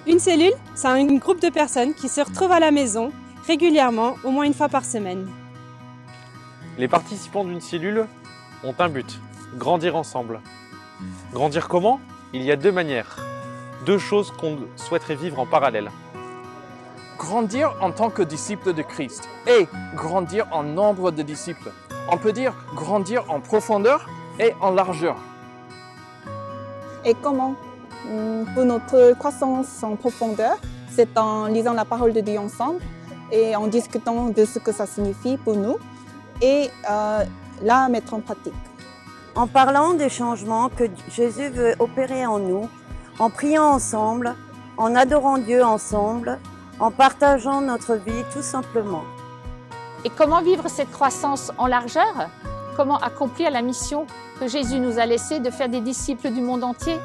Une cellule, c'est un groupe de personnes qui se retrouvent à la maison régulièrement, au moins une fois par semaine. Les participants d'une cellule ont un but, grandir ensemble. Grandir comment? Il y a deux manières, deux choses qu'on souhaiterait vivre en parallèle. Grandir en tant que disciple de Christ et grandir en nombre de disciples. On peut dire grandir en profondeur et en largeur. Et comment? Pour notre croissance en profondeur, c'est en lisant la parole de Dieu ensemble et en discutant de ce que ça signifie pour nous et la mettre en pratique. En parlant des changements que Jésus veut opérer en nous, en priant ensemble, en adorant Dieu ensemble, en partageant notre vie tout simplement. Et comment vivre cette croissance en largeur? Comment accomplir la mission que Jésus nous a laissée de faire des disciples du monde entier?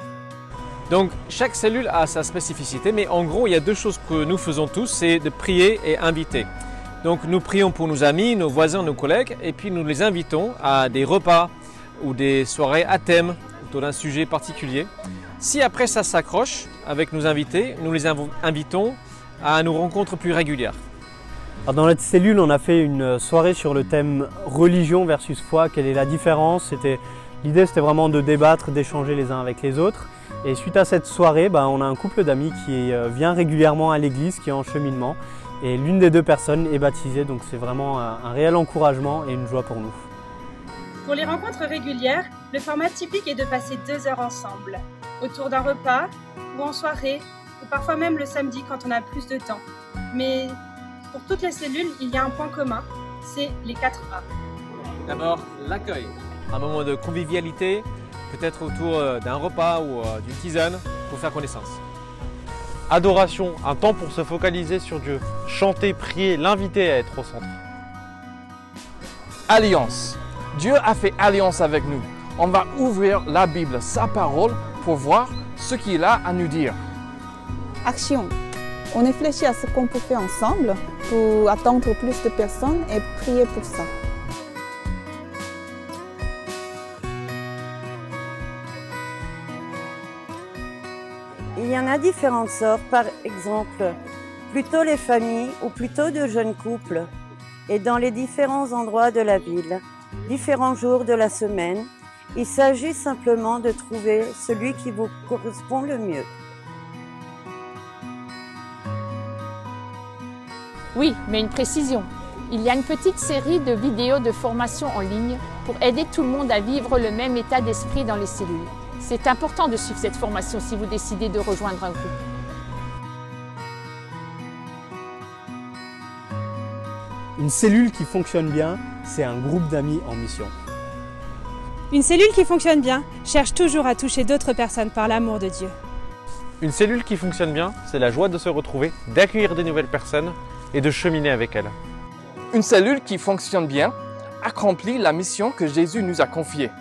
Donc chaque cellule a sa spécificité, mais en gros il y a deux choses que nous faisons tous, c'est de prier et inviter. Donc nous prions pour nos amis, nos voisins, nos collègues, et puis nous les invitons à des repas ou des soirées à thème autour d'un sujet particulier. Si après ça s'accroche avec nos invités, nous les invitons à nos rencontres plus régulières. Alors dans notre cellule, on a fait une soirée sur le thème religion versus foi. Quelle est la différence? L'idée c'était vraiment de débattre, d'échanger les uns avec les autres. Et suite à cette soirée, on a un couple d'amis qui vient régulièrement à l'église, qui est en cheminement. Et l'une des deux personnes est baptisée, donc c'est vraiment un réel encouragement et une joie pour nous. Pour les rencontres régulières, le format typique est de passer 2 heures ensemble, autour d'un repas ou en soirée, ou parfois même le samedi quand on a plus de temps. Mais pour toutes les cellules, il y a un point commun, c'est les 4 A. D'abord, l'accueil. Un moment de convivialité, peut-être autour d'un repas ou d'une tisane pour faire connaissance. Adoration, un temps pour se focaliser sur Dieu. Chanter, prier, l'inviter à être au centre. Alliance. Dieu a fait alliance avec nous. On va ouvrir la Bible, sa parole, pour voir ce qu'il a à nous dire. Action. On réfléchit à ce qu'on peut faire ensemble pour attendre plus de personnes et prier pour ça. Il y en a différentes sortes, par exemple, plutôt les familles ou plutôt de jeunes couples, et dans les différents endroits de la ville, différents jours de la semaine, il s'agit simplement de trouver celui qui vous correspond le mieux. Oui, mais une précision. Il y a une petite série de vidéos de formation en ligne pour aider tout le monde à vivre le même état d'esprit dans les cellules. C'est important de suivre cette formation si vous décidez de rejoindre un groupe. Une cellule qui fonctionne bien, c'est un groupe d'amis en mission. Une cellule qui fonctionne bien cherche toujours à toucher d'autres personnes par l'amour de Dieu. Une cellule qui fonctionne bien, c'est la joie de se retrouver, d'accueillir de nouvelles personnes et de cheminer avec elles. Une cellule qui fonctionne bien accomplit la mission que Jésus nous a confiée.